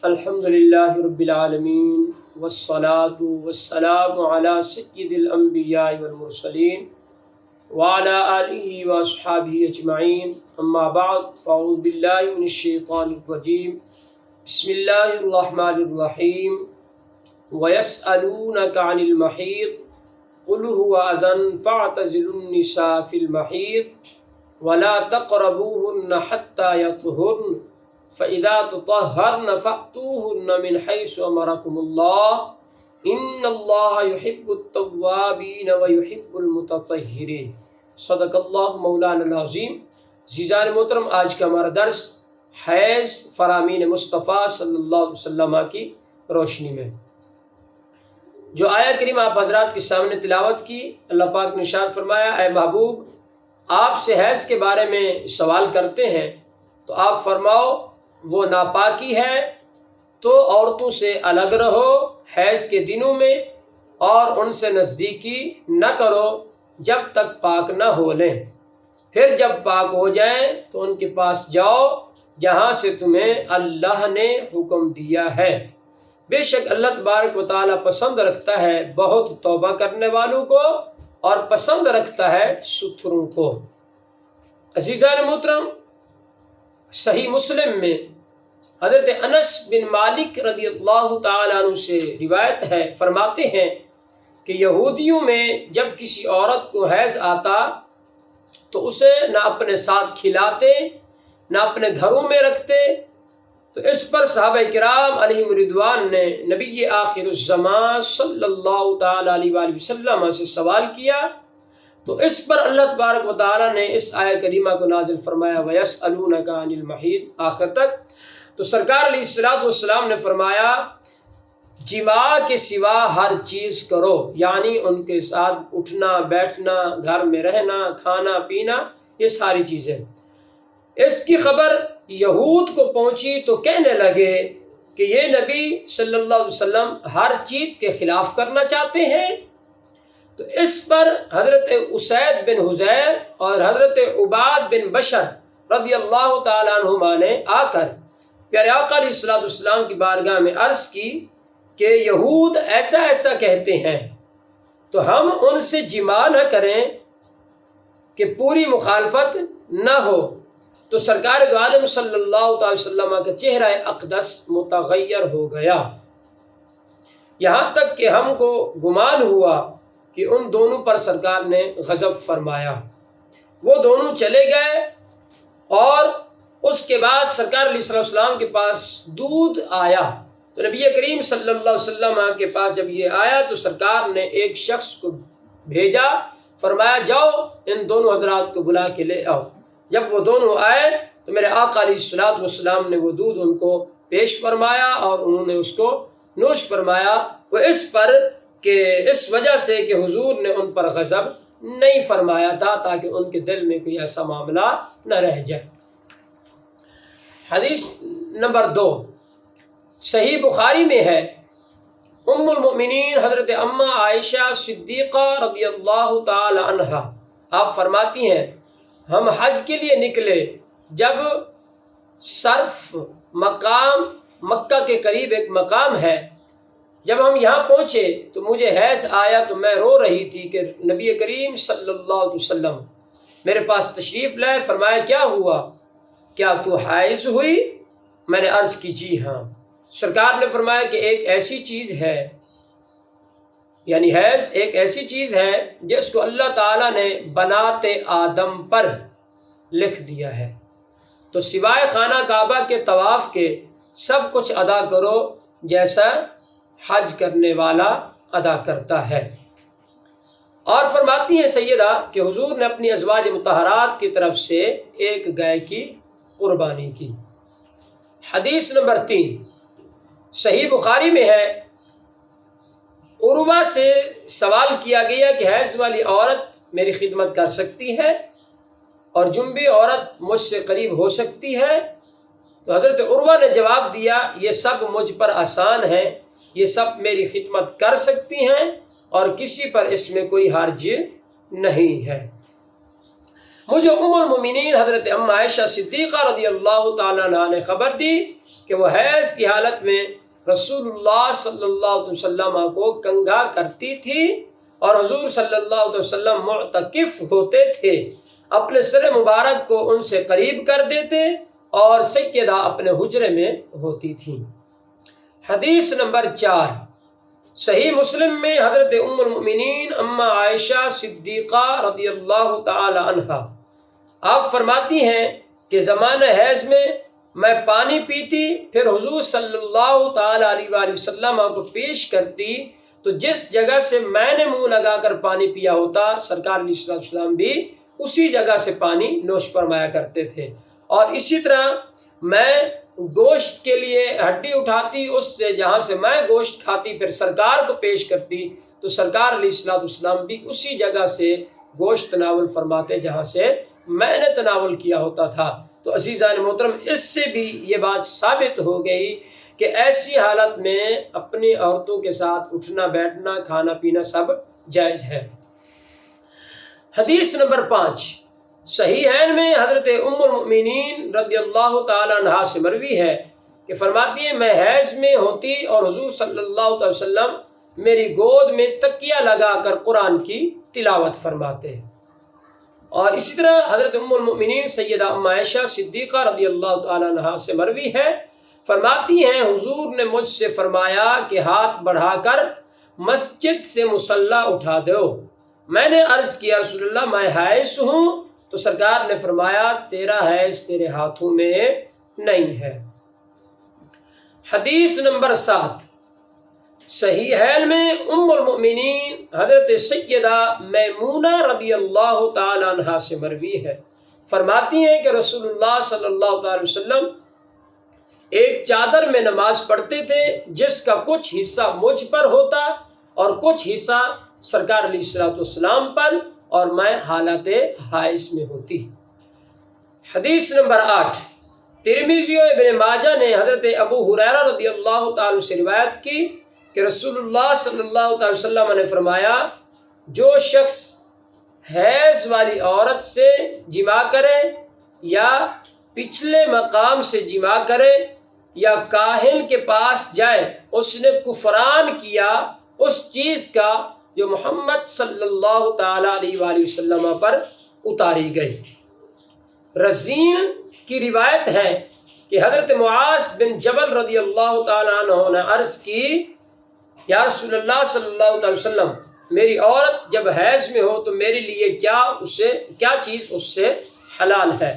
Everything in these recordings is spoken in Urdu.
الحمد للہ رب العالمین والصلاة والسلام علی سید الانبیاء والمرسلین وعلی آلہ واصحابہ اجمعین، اما بعد فاعوذ باللہ من الشیطان الرجیم، بسم اللہ الرحمن الرحیم۔ وَيَسْأَلُونَكَ عَنِ الْمَحِيضِ قُلْ هُوَ أَذًى فَاعْتَزِلُوا النِّسَاءَ فِي الْمَحِيضِ وَلَا تَقْرَبُوهُنَّ حَتَّى يَطْهُرْنَ فَإِذَا تَطَهَّرْنَ فَأْتُوهُنَّ مِنْ حَيْثُ أَمَرَكُمُ اللَّهُ إِنَّ اللَّهَ يُحِبُّ التَّوَّابِينَ وَيُحِبُّ الْمُتَطَهِّرِينَ۔ صدق اللہ مولانا العظیم۔ عزیزان محترم، آج کا ہمارا درس حیض فرامین مصطفیٰ صلی اللہ علیہ وسلم کی روشنی میں، جو آیہ کریم آپ حضرات کے سامنے تلاوت کی، اللہ پاک نے ارشاد فرمایا، اے محبوب، آپ سے حیض کے بارے میں سوال کرتے ہیں تو آپ فرماؤ وہ ناپاکی ہے، تو عورتوں سے الگ رہو حیض کے دنوں میں، اور ان سے نزدیکی نہ کرو جب تک پاک نہ ہو لیں، پھر جب پاک ہو جائیں تو ان کے پاس جاؤ جہاں سے تمہیں اللہ نے حکم دیا ہے۔ بے شک اللہ تبارک و تعالیٰ پسند رکھتا ہے بہت توبہ کرنے والوں کو، اور پسند رکھتا ہے ستھروں کو۔ عزیزان محترم، صحیح مسلم میں حضرت انس بن مالک رضی اللہ تعالیٰ عنہ سے روایت ہے، فرماتے ہیں کہ یہودیوں میں جب کسی عورت کو حیض آتا تو اسے نہ اپنے ساتھ کھلاتے نہ اپنے گھروں میں رکھتے، تو اس پر صحابہ کرام علیہم رضوان نے نبی آخر الزمان صلی اللہ تعالیٰ علیہ وآلہ وسلم سے سوال کیا، تو اس پر اللہ تبارک و تعالیٰ نے اس آیہ کریمہ کو نازل فرمایا، وَيَسْأَلُونَكَ عَنِ الْمَحِيضِ، آخر تک۔ تو سرکار علیہ السلام نے فرمایا جماع کے سوا ہر چیز کرو، یعنی ان کے ساتھ اٹھنا بیٹھنا، گھر میں رہنا، کھانا پینا، یہ ساری چیزیں۔ اس کی خبر یہود کو پہنچی تو کہنے لگے کہ یہ نبی صلی اللہ علیہ وسلم ہر چیز کے خلاف کرنا چاہتے ہیں۔ تو اس پر حضرت اسید بن حضیر اور حضرت عباد بن بشر رضی اللہ تعالیٰ عنہما نے آ کر پیارے آقا علیہ السلام کی بارگاہ میں عرض کی کہ یہود ایسا ایسا کہتے ہیں، تو ہم ان سے جماع نہ کریں کہ پوری مخالفت نہ ہو۔ تو سرکار دو عالم صلی اللہ تعالی وسلم کا چہرہ اقدس متغیر ہو گیا، یہاں تک کہ ہم کو گمان ہوا کہ ان دونوں پر سرکار نے غضب فرمایا۔ وہ دونوں چلے گئے، اور اس کے بعد سرکار علیہ السلام کے پاس دودھ آیا، تو نبی کریم صلی اللہ علیہ وسلم کے پاس جب یہ آیا تو سرکار نے ایک شخص کو بھیجا، فرمایا جاؤ ان دونوں حضرات کو بلا کے لے آؤ۔ جب وہ دونوں آئے تو میرے آقا علیہ السلام نے وہ دودھ ان کو پیش فرمایا، اور انہوں نے اس کو نوش فرمایا، وہ اس پر کہ اس وجہ سے کہ حضور نے ان پر غضب نہیں فرمایا تھا، تاکہ ان کے دل میں کوئی ایسا معاملہ نہ رہ جائے۔ حدیث نمبر 2 صحیح بخاری میں ہے، ام المؤمنین حضرت اماں عائشہ صدیقہ رضی اللہ تعالی عنہا آپ فرماتی ہیں، ہم حج کے لیے نکلے، جب صرف مقام مکہ کے قریب ایک مقام ہے، جب ہم یہاں پہنچے تو مجھے حیض آیا، تو میں رو رہی تھی کہ نبی کریم صلی اللہ علیہ وسلم میرے پاس تشریف لائے، فرمایا کیا ہوا، کیا تو حائض ہوئی؟ میں نے عرض کی جی ہاں۔ سرکار نے فرمایا کہ ایک ایسی چیز ہے، یعنی حیض ایک ایسی چیز ہے جس کو اللہ تعالیٰ نے بنات آدم پر لکھ دیا ہے، تو سوائے خانہ کعبہ کے طواف کے سب کچھ ادا کرو جیسا حج کرنے والا ادا کرتا ہے۔ اور فرماتی ہیں سیدہ کہ حضور نے اپنی ازواج مطہرات کی طرف سے ایک گائے کی قربانی کی۔ حدیث نمبر 3 صحیح بخاری میں ہے، عروہ سے سوال کیا گیا کہ حیض والی عورت میری خدمت کر سکتی ہے اور جنبی عورت مجھ سے قریب ہو سکتی ہے؟ تو حضرت عروہ نے جواب دیا، یہ سب مجھ پر آسان ہے، یہ سب میری خدمت کر سکتی ہیں، اور کسی پر اس میں کوئی حرج نہیں ہے۔ مجھے ام المؤمنین حضرت ام عائشہ صدیقہ رضی اللہ تعالیٰ عنہ نے خبر دی کہ وہ حیض کی حالت میں رسول اللہ صلی اللہ علیہ وسلم کو کنگھا کرتی تھی اور حضور صلی اللہ علیہ وسلم معتکف ہوتے تھے، اپنے سر مبارک کو ان سے قریب کر دیتے اور سیدہ اپنے حجرے میں ہوتی تھیں۔ حدیث نمبر 4، صحیح مسلم میں حضرت ام المؤمنین اما عائشہ صدیقہ رضی اللہ تعالی عنہا آپ فرماتی ہیں کہ زمانہ حیض میں پانی پیتی، پھر حضور صلی اللہ تعالی علیہ وآلہ وسلم کو پیش کرتی تو جس جگہ سے میں نے منہ لگا کر پانی پیا ہوتا سرکار علیہ السلام بھی اسی جگہ سے پانی نوش فرمایا کرتے تھے، اور اسی طرح میں گوشت کے لیے ہڈی اٹھاتی اس سے جہاں سے میں گوشت کھاتی، پھر سرکار کو پیش کرتی تو سرکار علیہ السلام بھی اسی جگہ سے گوشت تناول فرماتے جہاں سے میں نے تناول کیا ہوتا تھا۔ تو عزیزان محترم، اس سے بھی یہ بات ثابت ہو گئی کہ ایسی حالت میں اپنی عورتوں کے ساتھ اٹھنا بیٹھنا کھانا پینا سب جائز ہے۔ حدیث نمبر 5، صحیحین میں حضرت ام المؤمنین رضی اللہ تعالی عنہا سے مروی ہے کہ فرماتی ہیں میں حیض میں ہوتی اور حضور صلی اللہ علیہ وسلم میری گود میں تکیہ لگا کر قرآن کی تلاوت فرماتے، اور اسی طرح حضرت ام المؤمنین سیدہ ام عائشہ صدیقہ رضی اللہ تعالی عنہا سے مروی ہے، فرماتی ہیں حضور نے مجھ سے فرمایا کہ ہاتھ بڑھا کر مسجد سے مصلی اٹھا دو۔ میں نے عرض کیا رسول اللہ میں حائض ہوں، تو سرکار نے فرمایا تیرا حیض تیرے ہاتھوں میں نہیں ہے۔ حدیث نمبر 7، صحیحین میں ام المؤمنین حضرت سیدہ میمونہ رضی اللہ تعالی عنہا سے مروی ہے، فرماتی ہیں کہ رسول اللہ صلی اللہ تعالی وسلم ایک چادر میں نماز پڑھتے تھے جس کا کچھ حصہ مجھ پر ہوتا اور کچھ حصہ سرکار علیہ السلام پر، اور میں حالت حائض میں ہوتی۔ حدیث نمبر 8، ترمذی و ابن ماجہ نے حضرت ابو ہریرہ رضی اللہ تعالی سے روایت کی کہ رسول اللہ صلی اللہ علیہ وسلم نے فرمایا جو شخص حیض والی عورت سے جماع کرے یا پچھلے مقام سے جماع کرے یا کاہن کے پاس جائے اس نے کفران کیا اس چیز کا جو محمد صلی اللہ تعالی علیہ وآلہ وسلم پر اتاری گئی۔ رزین کی روایت ہے کہ حضرت معاذ بن جبل رضی اللہ تعالی عنہ نے عرض کی یا رسول اللہ صلی اللہ علیہ وسلم میری عورت جب حیض میں ہو تو میرے لیے کیا چیز اس سے حلال ہے؟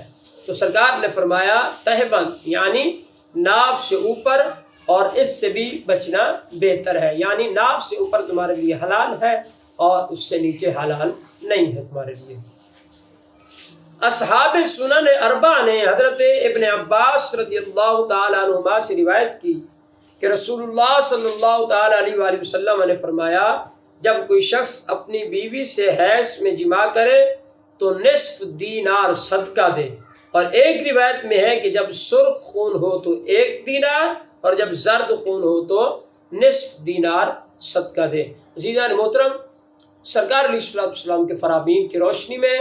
تو سرکار نے فرمایا تہبند یعنی ناف سے اوپر، اور اس سے بھی بچنا بہتر ہے، یعنی ناف سے اوپر تمہارے لیے حلال ہے اور اس سے نیچے حلال نہیں ہے تمہارے لیے۔ اصحاب سنن اربعہ نے حضرت ابن عباس رضی اللہ تعالی عنہما سے روایت کی کہ رسول اللہ صلی اللہ تعالی علیہ وآلہ وسلم نے فرمایا جب کوئی شخص اپنی بیوی سے حیض میں جماع کرے تو نصف دینار صدقہ دے، اور ایک روایت میں ہے کہ جب سرخ خون ہو تو 1 دینار اور جب زرد خون ہو تو نصف دینار صدقہ دے۔ عزیزان محترم، سرکار علیہ السلام کے فرامین کی روشنی میں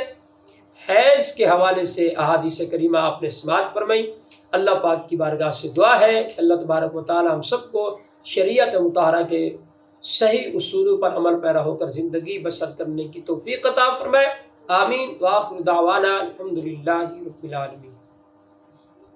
حیض کے حوالے سے احادیث کریمہ آپ نے سماعت فرمائی۔ اللہ پاک کی بارگاہ سے دعا ہے اللہ تبارک و تعالی ہم سب کو شریعت مطہرہ کے صحیح اصولوں پر عمل پیرا ہو کر زندگی بسر کرنے کی توفیق عطا فرمائے۔ آمین۔ وآخر دعوانا الحمدللہ رب العالمین۔